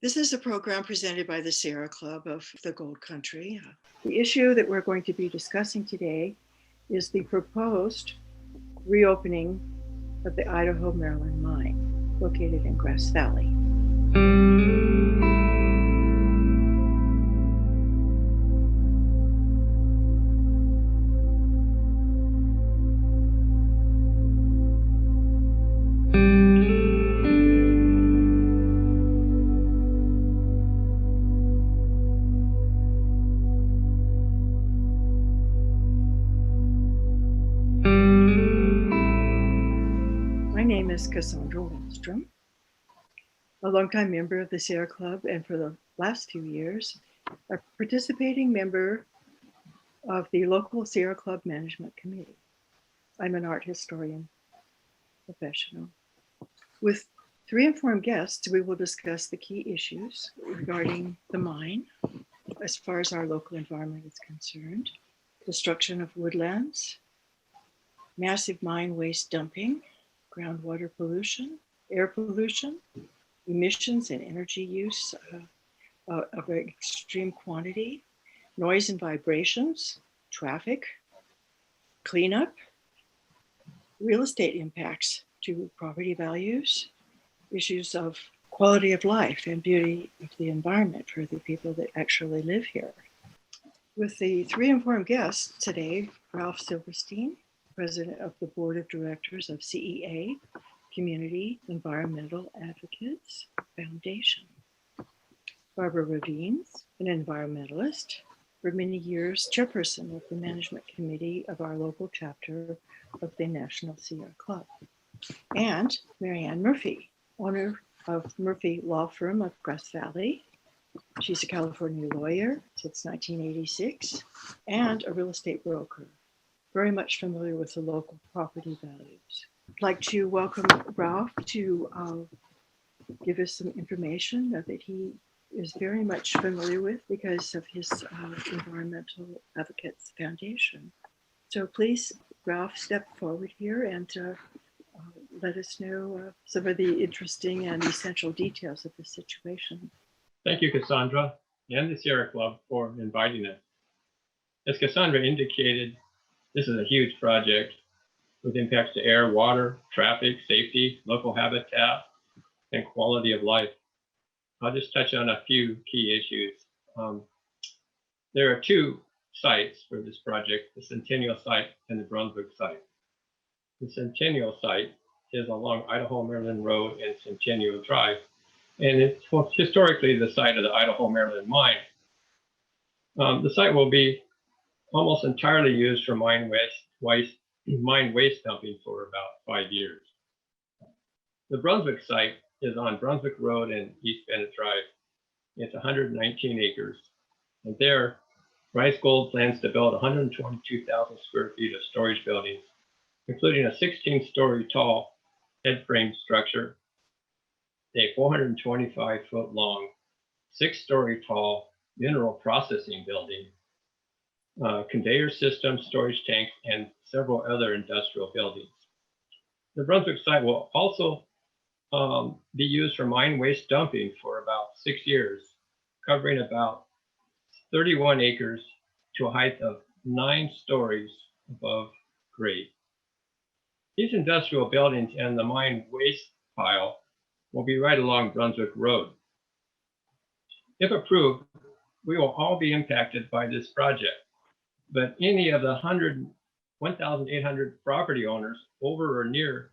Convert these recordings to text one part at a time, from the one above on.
This is a program presented by the Sierra Club of the Gold Country. The issue that we're going to be discussing today is the proposed reopening of the Idaho Maryland Mine, located in Grass Valley. My name is Cassandra Wahlstrom, a longtime member of the Sierra Club, and for the last few years, a participating member of the local Sierra Club Management Committee. I'm an art historian professional. With three informed guests, we will discuss the key issues regarding the mine, as far as our local environment is concerned, destruction of woodlands, massive mine waste dumping, groundwater pollution, air pollution, emissions and energy use of an extreme quantity, noise and vibrations, traffic, cleanup, real estate impacts to property values, issues of quality of life and beauty of the environment for the people that actually live here. With the three informed guests today, Ralph Silberstein, President of the Board of Directors of CEA, Community Environmental Advocates Foundation. Barbara Rivenes, an environmentalist, for many years chairperson of the management committee of our local chapter of the National Sierra Club. And Maryanne Murphy, owner of Murphy Law Firm of Grass Valley. She's a California lawyer since 1986 and a real estate broker, very much familiar with the local property values. I'd like to welcome Ralph to give us some information that he is very much familiar with because of his Environmental Advocates Foundation. So please, Ralph, step forward here and let us know some of the interesting and essential details of the situation. Thank you, Cassandra, and the Sierra Club for inviting us. As Cassandra indicated, this is a huge project with impacts to air, water, traffic, safety, local habitat, and quality of life. I'll just touch on a few key issues. There are two sites for this project, the Centennial site and the Brunswick site. The Centennial site is along Idaho Maryland Road and Centennial Drive, and it's historically the site of the Idaho Maryland Mine. The site will be almost entirely used for mine waste dumping for about 5 years. The Brunswick site is on Brunswick Road and East Bennett Drive. It's 119 acres. And there, Rice Gold plans to build 122,000 square feet of storage buildings, including a 16-story tall head frame structure, a 425-foot long, 6-story tall mineral processing building, conveyor system, storage tanks, and several other industrial buildings. The Brunswick site will also be used for mine waste dumping for about 6 years, covering about 31 acres to a height of 9 stories above grade. These industrial buildings and the mine waste pile will be right along Brunswick Road. If approved, we will all be impacted by this project, but any of the 1,800 property owners over or near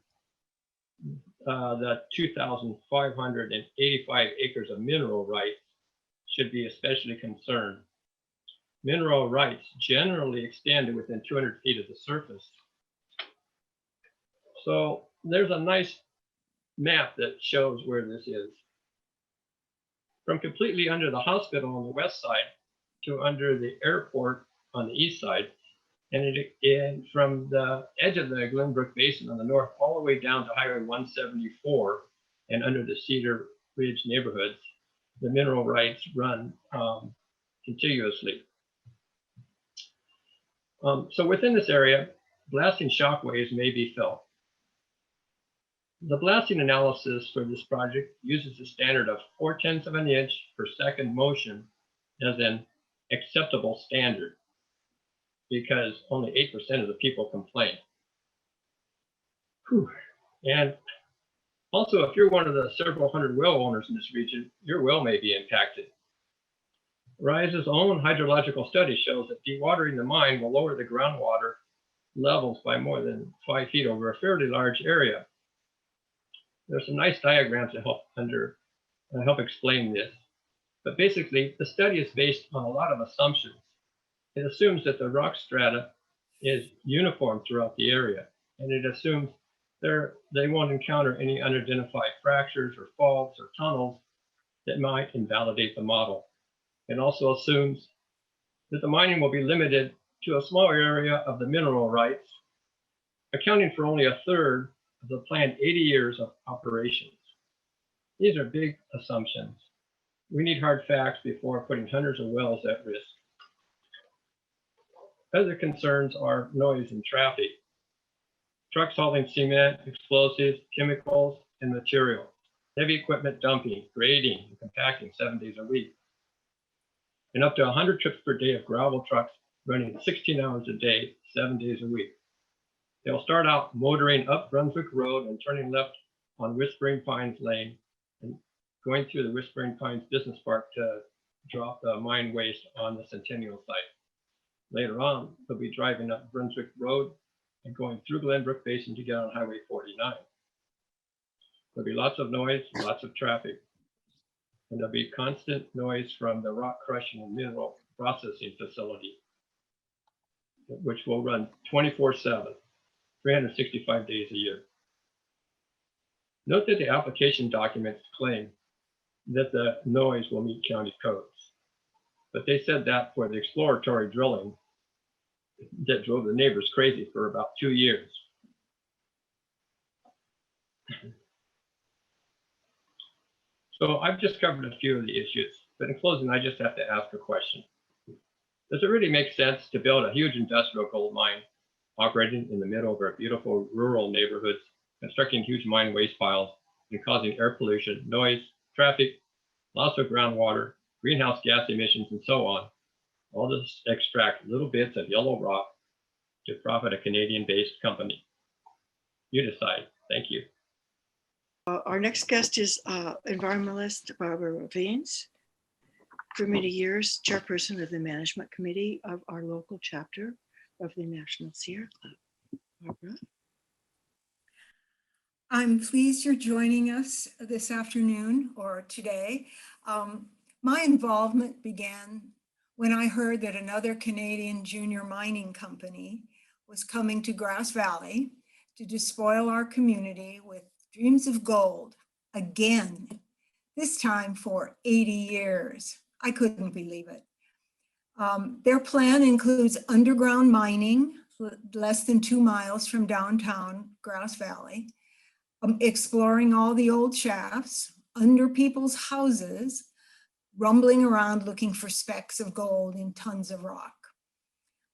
the 2,585 acres of mineral rights should be especially concerned. Mineral rights generally extend to within 200 feet of the surface. So there's a nice map that shows where this is. From completely under the hospital on the west side to under the airport on the east side, and from the edge of the Glenbrook Basin on the north all the way down to Highway 174 and under the Cedar Ridge neighborhoods, the mineral rights run contiguously. So within this area, blasting shock waves may be felt. The blasting analysis for this project uses a standard of 0.4 of an inch per second motion as an acceptable standard, because only 8% of the people complain. Whew. And also, if you're one of the several hundred well owners in this region, your well may be impacted. RISE's own hydrological study shows that dewatering the mine will lower the groundwater levels by more than 5 feet over a fairly large area. There's some nice diagrams to help explain this. But basically, the study is based on a lot of assumptions. It assumes that the rock strata is uniform throughout the area, and it assumes they won't encounter any unidentified fractures or faults or tunnels that might invalidate the model. It also assumes that the mining will be limited to a small area of the mineral rights, accounting for only a third of the planned 80 years of operations. These are big assumptions. We need hard facts before putting hundreds of wells at risk. Other concerns are noise and traffic. Trucks hauling cement, explosives, chemicals, and materials. Heavy equipment dumping, grading, and compacting 7 days a week. And up to 100 trips per day of gravel trucks running 16 hours a day, 7 days a week. They'll start out motoring up Brunswick Road and turning left on Whispering Pines Lane and going through the Whispering Pines Business Park to drop the mine waste on the Centennial site. Later on, they'll be driving up Brunswick Road and going through Glenbrook Basin to get on Highway 49. There'll be lots of noise, lots of traffic, and there'll be constant noise from the rock crushing and mineral processing facility, which will run 24/7, 365 days a year. Note that the application documents claim that the noise will meet county codes, but they said that for the exploratory drilling that drove the neighbors crazy for about 2 years. So I've just covered a few of the issues, but in closing, I just have to ask a question. Does it really make sense to build a huge industrial gold mine operating in the middle of our beautiful rural neighborhoods, constructing huge mine waste piles and causing air pollution, noise, traffic, loss of groundwater, greenhouse gas emissions, and so on, all to extract little bits of yellow rock to profit a Canadian-based company? You decide. Thank you. Our next guest is environmentalist Barbara Rivenes. For many years, chairperson of the management committee of our local chapter of the National Sierra Club. Barbara? I'm pleased you're joining us this afternoon or today. My involvement began when I heard that another Canadian junior mining company was coming to Grass Valley to despoil our community with dreams of gold again, this time for 80 years. I couldn't believe it. Their plan includes underground mining, less than 2 miles from downtown Grass Valley, exploring all the old shafts, under people's houses, rumbling around looking for specks of gold in tons of rock.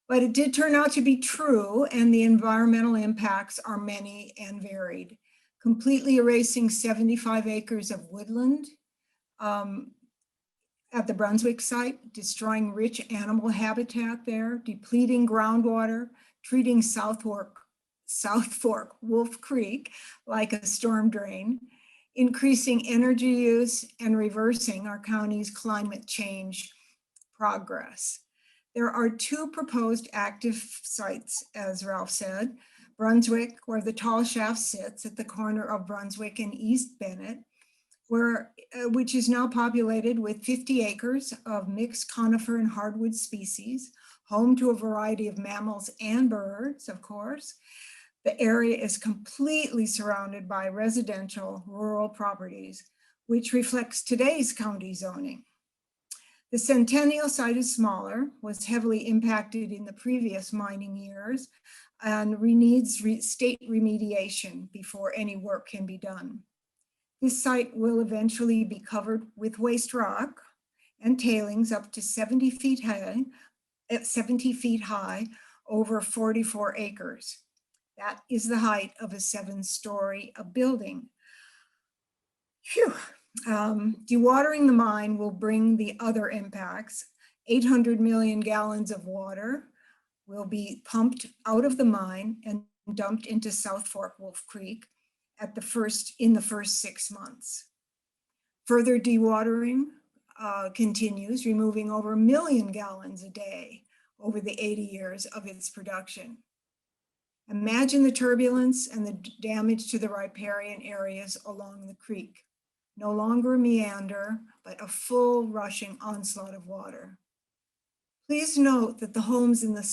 But it did turn out to be true, and the environmental impacts are many and varied, completely erasing 75 acres of woodland at the Brunswick site, destroying rich animal habitat there, depleting groundwater, treating South Fork Wolf Creek like a storm drain, increasing energy use, and reversing our county's climate change progress. There are 2 proposed active sites, as Ralph said: Brunswick, where the tall shaft sits at the corner of Brunswick and East Bennett, which is now populated with 50 acres of mixed conifer and hardwood species, home to a variety of mammals and birds, of course. The area is completely surrounded by residential rural properties, which reflects today's county zoning. The Centennial site is smaller, was heavily impacted in the previous mining years, and needs state remediation before any work can be done. This site will eventually be covered with waste rock and tailings up to 70 feet high over 44 acres. That is the height of a 7-story building. Phew. Dewatering the mine will bring the other impacts. 800 million gallons of water will be pumped out of the mine and dumped into South Fork Wolf Creek in the first 6 months. Further dewatering continues, removing over 1 million gallons a day over the 80 years of its production. Imagine the turbulence and the damage to the riparian areas along the creek. No longer a meander, but a full rushing onslaught of water. Please note that the homes in the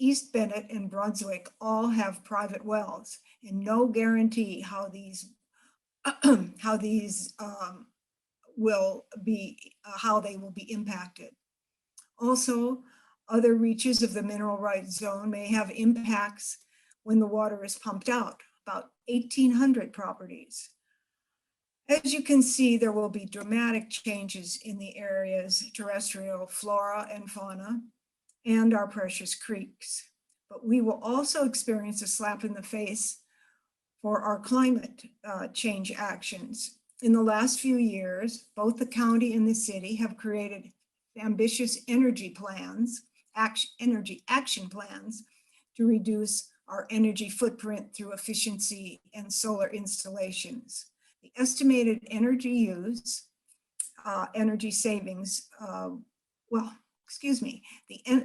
East Bennett and Brunswick all have private wells, and no guarantee how they will be impacted. Also, other reaches of the mineral rights zone may have impacts when the water is pumped out, about 1,800 properties. As you can see, there will be dramatic changes in the area's terrestrial flora and fauna and our precious creeks. But we will also experience a slap in the face for our climate change actions. In the last few years, both the county and the city have created ambitious energy action plans to reduce our energy footprint through efficiency and solar installations. The estimated energy use,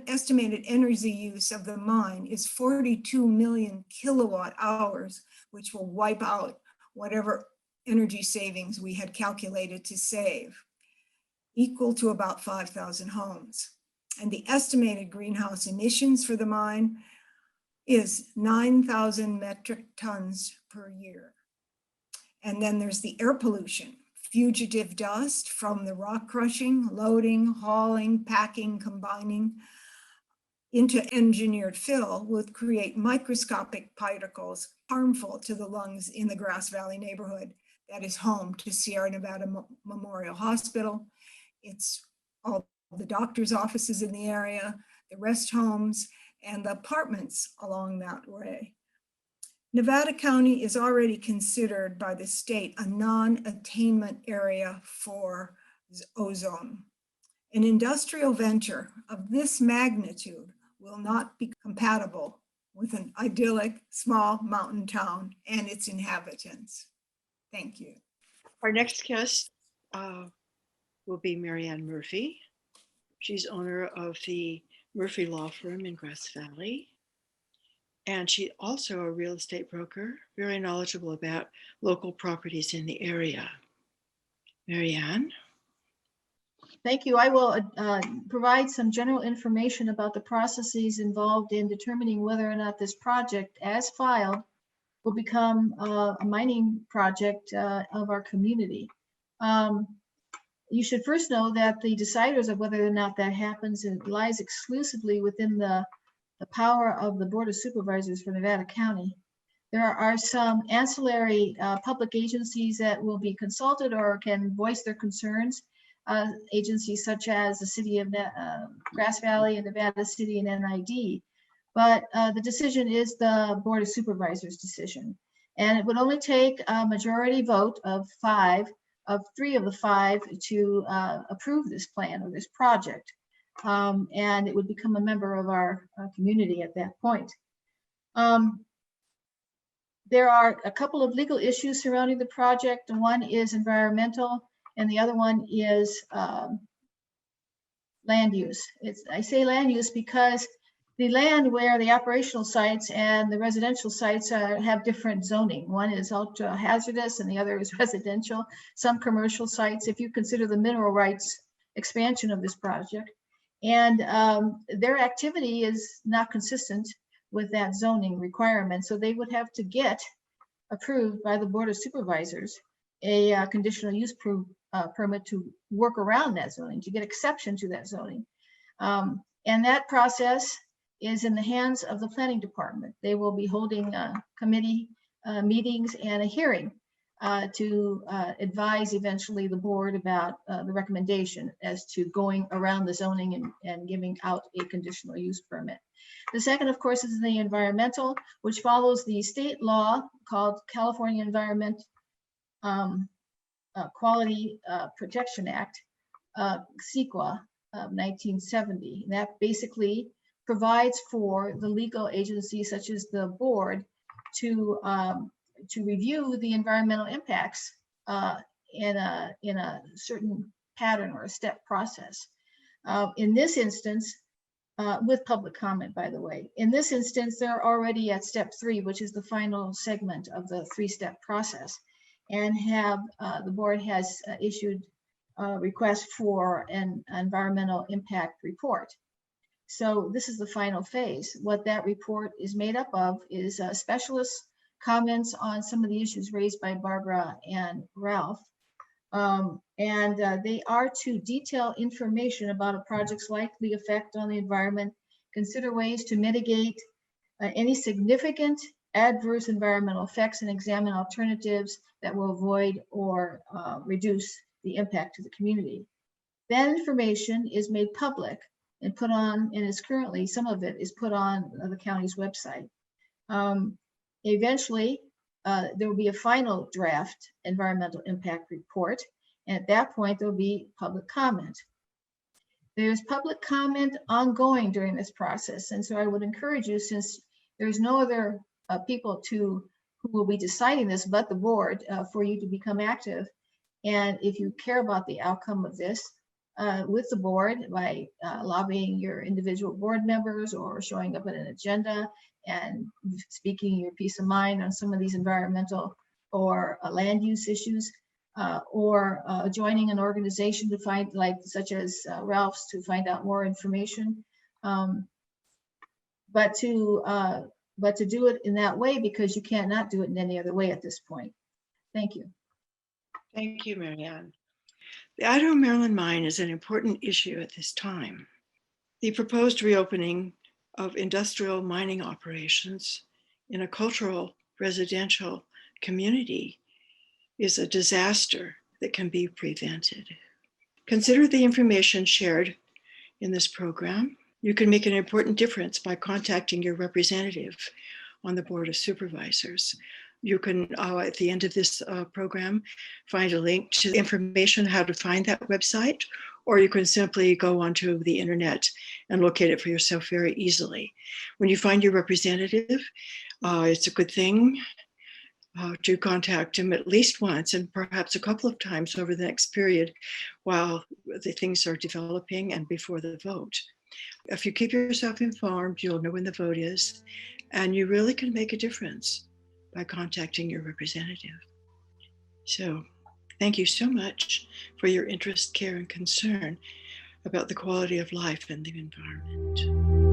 estimated energy use of the mine is 42 million kilowatt hours, which will wipe out whatever energy savings we had calculated to save, equal to about 5,000 homes. And the estimated greenhouse emissions for the mine is 9,000 metric tons per year. And then there's the air pollution, fugitive dust from the rock crushing, loading, hauling, packing, combining into engineered fill would create microscopic particles harmful to the lungs in the Grass Valley neighborhood that is home to Sierra Nevada Memorial Hospital. It's all the doctor's offices in the area, the rest homes, and the apartments along that way. Nevada County is already considered by the state a non-attainment area for ozone. An industrial venture of this magnitude will not be compatible with an idyllic small mountain town and its inhabitants. Thank you. Our next guest will be Maryanne Murphy. She's owner of the Murphy Law Firm in Grass Valley. And she's also a real estate broker, very knowledgeable about local properties in the area. Maryanne? Thank you. I will provide some general information about the processes involved in determining whether or not this project, as filed, will become a mining project of our community. You should first know that the deciders of whether or not that happens lies exclusively within the power of the Board of Supervisors for Nevada County. There are some ancillary public agencies that will be consulted or can voice their concerns, agencies such as the City of Grass Valley and Nevada City and NID. But the decision is the Board of Supervisors' decision. And it would only take a majority vote of 3 of the 5 to approve this plan or this project. And it would become a member of our community at that point. There are a couple of legal issues surrounding the project. One is environmental, and the other one is land use. I say land use because the land where the operational sites and the residential sites have different zoning. One is ultra hazardous and the other is residential. Some commercial sites, if you consider the mineral rights expansion of this project, and their activity is not consistent with that zoning requirement. So they would have to get approved by the Board of Supervisors a conditional use permit to work around that zoning, to get exception to that zoning. And that process is in the hands of the planning department. They will be holding committee meetings and a hearing to advise eventually the board about the recommendation as to going around the zoning and giving out a conditional use permit. The second, of course, is the environmental, which follows the state law called California Environment Quality Protection Act, CEQA of 1970. That basically provides for the legal agencies such as the board to review the environmental impacts in a certain pattern or a step process. In this instance, with public comment, by the way. In this instance, they're already at step 3, which is the final segment of the 3-step process, and the board has issued a request for an environmental impact report. So this is the final phase. What that report is made up of is specialist comments on some of the issues raised by Barbara and Ralph. They are to detail information about a project's likely effect on the environment, consider ways to mitigate any significant adverse environmental effects, and examine alternatives that will avoid or reduce the impact to the community. That information is made public and put on, and is currently, some of it is put on the county's website. Eventually, there will be a final draft environmental impact report. And at that point, there will be public comment. There's public comment ongoing during this process. And so I would encourage you, since there's no other people who will be deciding this but the board, for you to become active. And if you care about the outcome of this with the board, by lobbying your individual board members or showing up at an agenda and speaking your piece of mind on some of these environmental or land use issues, or joining an organization to find, such as Ralph's, to find out more information. But to do it in that way, because you cannot do it in any other way at this point. Thank you. Thank you, Maryanne. The Idaho Maryland Mine is an important issue at this time. The proposed reopening of industrial mining operations in a cultural residential community is a disaster that can be prevented. Consider the information shared in this program. You can make an important difference by contacting your representative on the Board of Supervisors. You can, at the end of this program, find a link to the information how to find that website, or you can simply go onto the internet and locate it for yourself very easily. When you find your representative, it's a good thing to contact him at least once and perhaps a couple of times over the next period while the things are developing and before the vote. If you keep yourself informed, you'll know when the vote is, and you really can make a difference by contacting your representative. So thank you so much for your interest, care, and concern about the quality of life and the environment.